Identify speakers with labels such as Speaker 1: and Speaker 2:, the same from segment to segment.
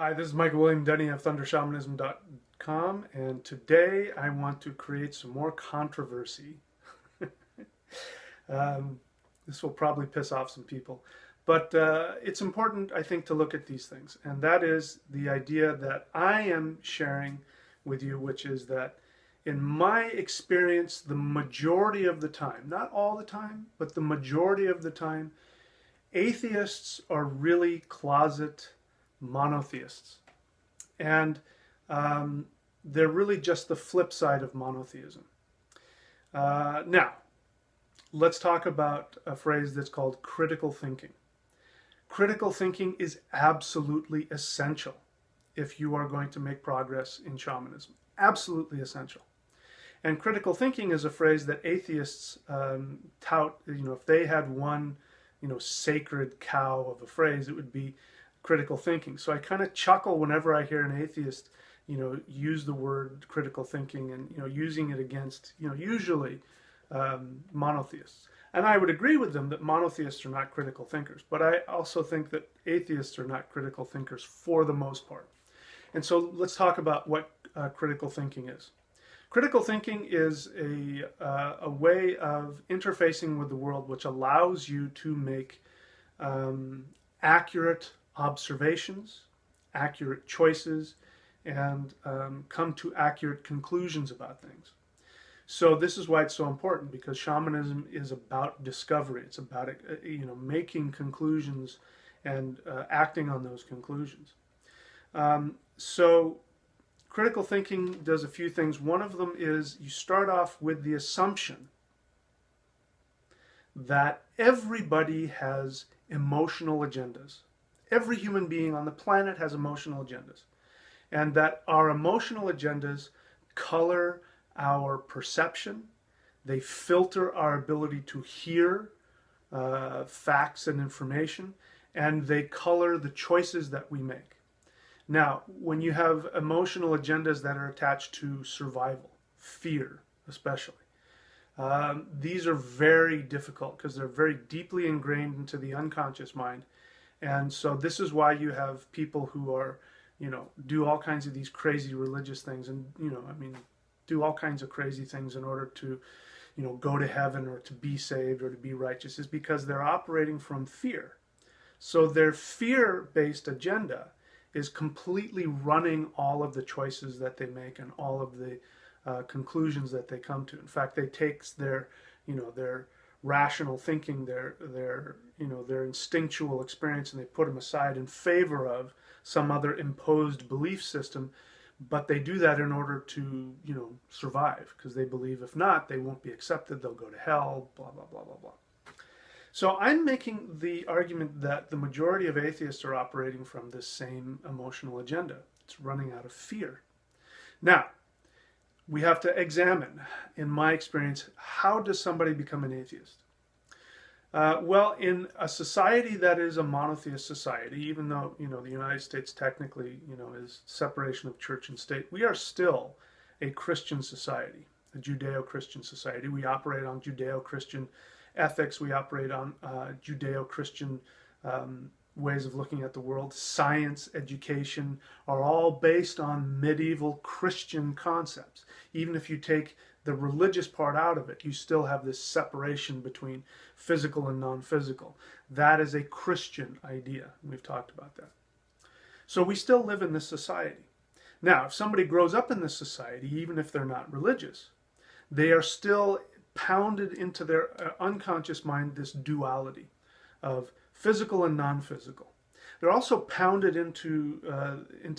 Speaker 1: Hi, this is Michael William Denny of ThunderShamanism.com, and today I want to create some more controversy. um, this will probably piss off some people, but it's important, I think, to look at these things, and that is the idea that I am sharing with you, which is that in my experience, the majority of the time, not all the time, but the majority of the time, atheists are really closet monotheists. And um, they're really just the flip side of monotheism. Now, let's talk about a phrase that's called critical thinking. Critical thinking is absolutely essential if you are going to make progress in shamanism. Absolutely essential. And critical thinking is a phrase that atheists tout. If they had one, sacred cow of a phrase, it would be critical thinking. So I kind of chuckle whenever I hear an atheist, use the word critical thinking and, using it against, usually monotheists. And I would agree with them that monotheists are not critical thinkers, but I also think that atheists are not critical thinkers for the most part. And so let's talk about what critical thinking is. Critical thinking is a way of interfacing with the world which allows you to make accurate observations, accurate choices, and come to accurate conclusions about things. So this is why it's so important, because shamanism is about discovery. It's about making conclusions and acting on those conclusions. So critical thinking does a few things. One of them is you start off with the assumption that everybody has emotional agendas. Every human being on the planet has emotional agendas, and that our emotional agendas color our perception. They filter our ability to hear facts and information, and they color the choices that we make. Now, when you have emotional agendas that are attached to survival, fear especially, these are very difficult because they're very deeply ingrained into the unconscious mind. And so this is why you have people who are, do all kinds of these crazy religious things and, do all kinds of crazy things in order to, go to heaven or to be saved or to be righteous, is because they're operating from fear. So their fear-based agenda is completely running all of the choices that they make and all of the conclusions that they come to. In fact, they take their rational thinking, their instinctual experience, and they put them aside in favor of some other imposed belief system. But they do that in order to, survive, because they believe if not, they won't be accepted, they'll go to hell, blah, blah, blah, blah, blah. So I'm making the argument that the majority of atheists are operating from this same emotional agenda. It's running out of fear. Now, we have to examine, in my experience, how does somebody become an atheist? Well, in a society that is a monotheist society, even though, the United States technically, is separation of church and state, we are still a Christian society, a Judeo-Christian society. We operate on Judeo-Christian ethics. We operate on Judeo-Christian ways of looking at the world. Science, education are all based on medieval Christian concepts. Even if you take the religious part out of it, you still have this separation between physical and non-physical. That is a Christian idea. We've talked about that. So we still live in this society. Now, if somebody grows up in this society, even if they're not religious, they are still pounded into their unconscious mind this duality of physical and non-physical. They're also pounded into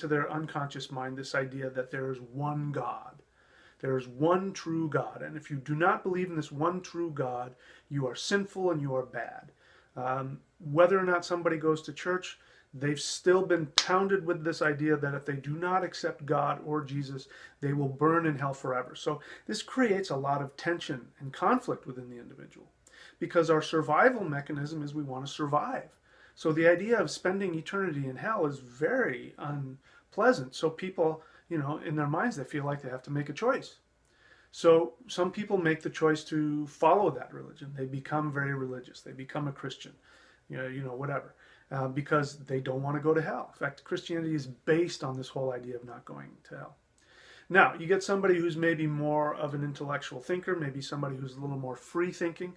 Speaker 1: their unconscious mind this idea that there is one God. There is one true God. And if you do not believe in this one true God, you are sinful and you are bad. Whether or not somebody goes to church, they've still been pounded with this idea that if they do not accept God or Jesus, they will burn in hell forever. So this creates a lot of tension and conflict within the individual, because our survival mechanism is we want to survive. So the idea of spending eternity in hell is very unpleasant. So people, in their minds, they feel like they have to make a choice. So some people make the choice to follow that religion. They become very religious. They become a Christian, whatever. because they don't want to go to hell. In fact, Christianity is based on this whole idea of not going to hell. Now, you get somebody who's maybe more of an intellectual thinker, maybe somebody who's a little more free thinking,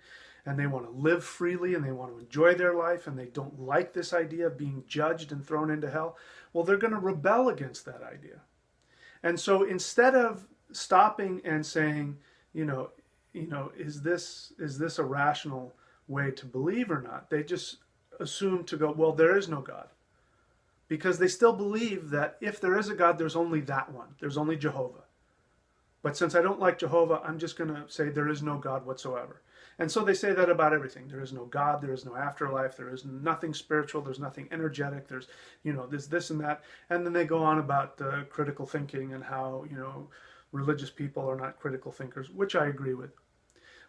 Speaker 1: and they want to live freely and they want to enjoy their life and they don't like this idea of being judged and thrown into hell. Well, they're going to rebel against that idea. And so instead of stopping and saying, is this a rational way to believe or not, they just assume to go, well, there is no God. Because they still believe that if there is a God, there's only that one. There's only Jehovah. But since I don't like Jehovah, I'm just going to say there is no God whatsoever. And so they say that about everything. There is no God, there is no afterlife, there is nothing spiritual, there's nothing energetic, there's, there's this and that. And then they go on about critical thinking and how, religious people are not critical thinkers, which I agree with.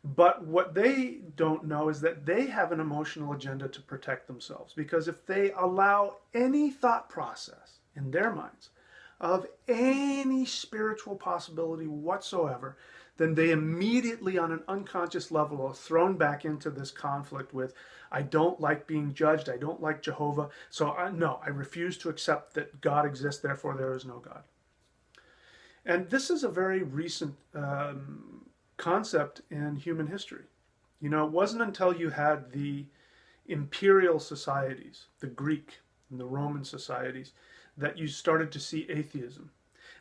Speaker 1: But what they don't know is that they have an emotional agenda to protect themselves. Because if they allow any thought process in their minds of any spiritual possibility whatsoever, then they immediately on an unconscious level are thrown back into this conflict with, I don't like being judged, I don't like Jehovah, so I refuse to accept that God exists, therefore there is no God. And this is a very recent concept in human history. It wasn't until you had the imperial societies, the Greek and the Roman societies, that you started to see atheism.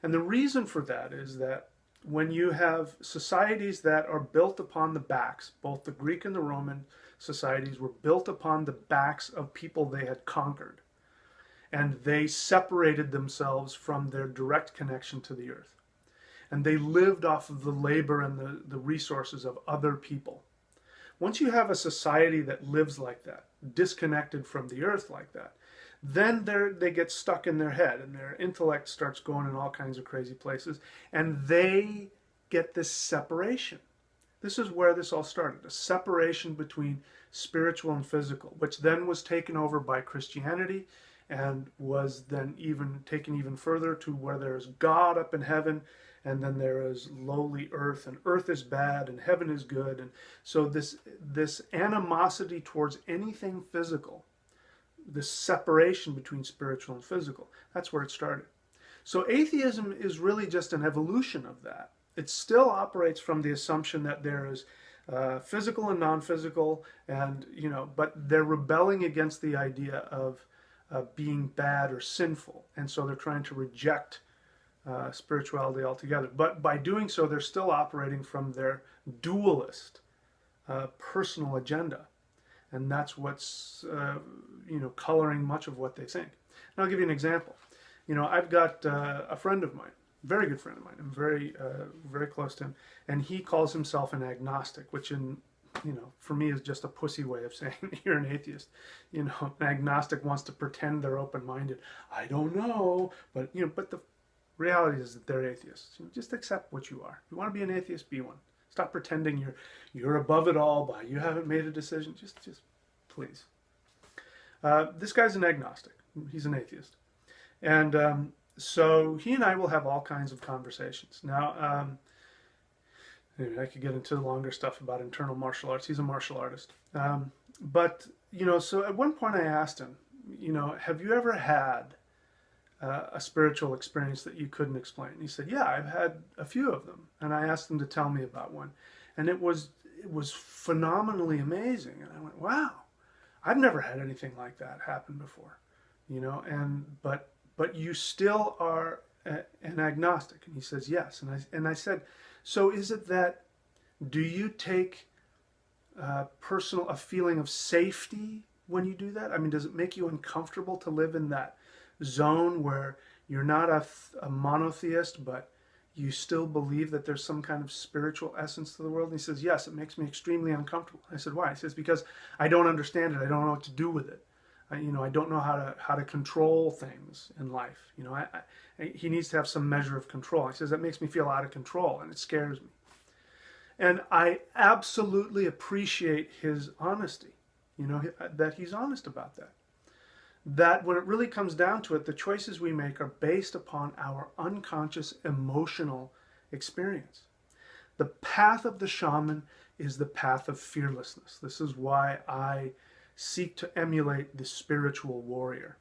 Speaker 1: And the reason for that is that when you have societies that are built upon the backs, both the Greek and the Roman societies were built upon the backs of people they had conquered. And they separated themselves from their direct connection to the earth. And they lived off of the labor and the resources of other people. Once you have a society that lives like that, disconnected from the earth like that, then they get stuck in their head and their intellect starts going in all kinds of crazy places, and they get this separation. This is where this all started, a separation between spiritual and physical, which then was taken over by Christianity and was then even taken even further to where there's God up in heaven, and then there is lowly earth, and earth is bad and heaven is good. And so this animosity towards anything physical, this separation between spiritual and physical, that's where it started. So atheism is really just an evolution of that. It still operates from the assumption that there is physical and non-physical, and but they're rebelling against the idea of being bad or sinful, and so they're trying to reject spirituality altogether. But by doing so, they're still operating from their dualist personal agenda, and that's what's coloring much of what they think. And I'll give you an example. I've got a friend of mine, very good friend of mine. I'm very close to him, and he calls himself an agnostic, which for me is just a pussy way of saying you're an atheist. An agnostic wants to pretend they're open-minded. I don't know, but the reality is that they're atheists. Just accept what you are. If you want to be an atheist, be one. Stop pretending you're above it all by you haven't made a decision. Just please. This guy's an agnostic. He's an atheist. And so he and I will have all kinds of conversations. Now, I could get into longer stuff about internal martial arts. He's a martial artist. But so at one point I asked him, have you ever had a spiritual experience that you couldn't explain? And he said, yeah, I've had a few of them. And I asked him to tell me about one. And it was phenomenally amazing. And I went, wow, I've never had anything like that happen before. But you still are an agnostic. And he says, yes. And I said, so is it that, do you take a feeling of safety when you do that? I mean, does it make you uncomfortable to live in that zone where you're not a monotheist, but you still believe that there's some kind of spiritual essence to the world? And he says, yes, it makes me extremely uncomfortable. I said, why? He says, because I don't understand it. I don't know what to do with it. I don't know how to control things in life. He needs to have some measure of control. He says, that makes me feel out of control, and it scares me. And I absolutely appreciate his honesty, that he's honest about that. That when it really comes down to it, the choices we make are based upon our unconscious emotional experience. The path of the shaman is the path of fearlessness. This is why I seek to emulate the spiritual warrior,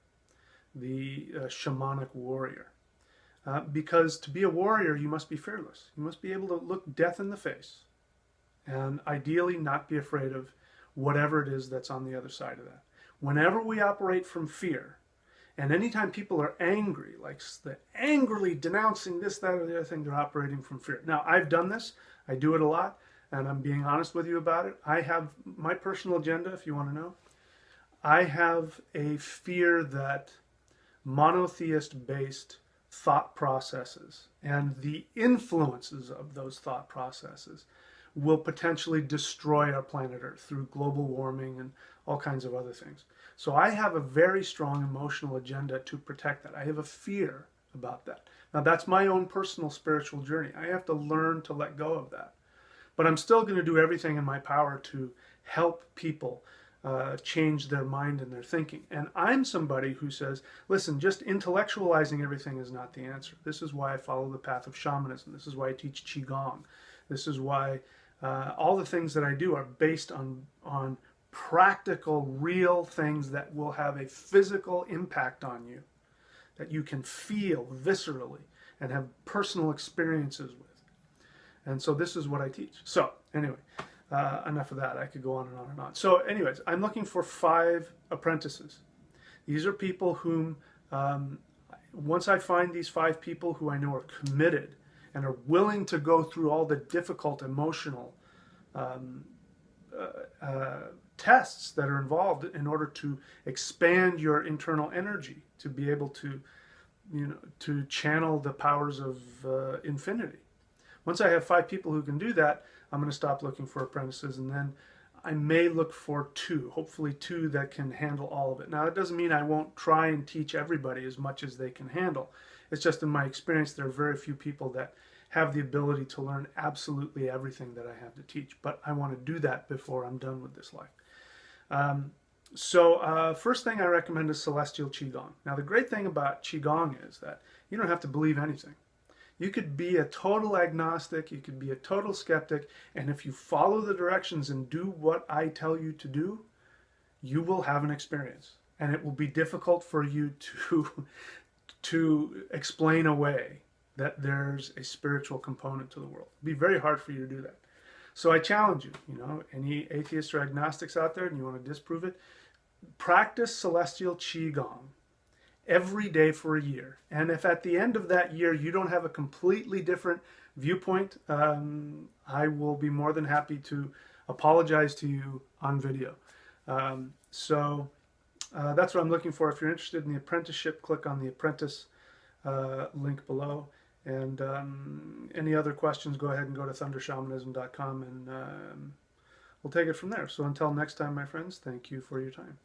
Speaker 1: the shamanic warrior. Because to be a warrior, you must be fearless. You must be able to look death in the face and ideally not be afraid of whatever it is that's on the other side of that. Whenever we operate from fear, and anytime people are angry, like they're angrily denouncing this, that, or the other thing, they're operating from fear. Now, I've done this. I do it a lot, and I'm being honest with you about it. I have my personal agenda, if you want to know. I have a fear that monotheist-based thought processes and the influences of those thought processes will potentially destroy our planet Earth through global warming and all kinds of other things. So I have a very strong emotional agenda to protect that. I have a fear about that. Now that's my own personal spiritual journey. I have to learn to let go of that. But I'm still going to do everything in my power to help people change their mind and their thinking. And I'm somebody who says, listen, just intellectualizing everything is not the answer. This is why I follow the path of shamanism. This is why I teach Qigong. This is why all the things that I do are based on practical, real things that will have a physical impact on you, that you can feel viscerally and have personal experiences with. And so this is what I teach. So anyway, enough of that. I could go on and on and on. So anyways, I'm looking for 5 apprentices. These are people whom, once I find these 5 people who I know are committed and are willing to go through all the difficult emotional tests that are involved in order to expand your internal energy, to be able to, to channel the powers of infinity. Once I have 5 people who can do that, I'm going to stop looking for apprentices, and then I may look for 2, hopefully 2 that can handle all of it. Now, that doesn't mean I won't try and teach everybody as much as they can handle. It's just in my experience, there are very few people that have the ability to learn absolutely everything that I have to teach. But I want to do that before I'm done with this life. First thing I recommend is Celestial Qigong. Now, the great thing about Qigong is that you don't have to believe anything. You could be a total agnostic, you could be a total skeptic, and if you follow the directions and do what I tell you to do, you will have an experience. And it will be difficult for you to explain away that there's a spiritual component to the world. It'll be very hard for you to do that. So I challenge you, any atheists or agnostics out there and you want to disprove it, practice Celestial Qigong every day for a year. And if at the end of that year you don't have a completely different viewpoint, I will be more than happy to apologize to you on video. That's what I'm looking for. If you're interested in the apprenticeship, click on the apprentice link below. And any other questions, go ahead and go to thundershamanism.com and we'll take it from there. So until next time, my friends, thank you for your time.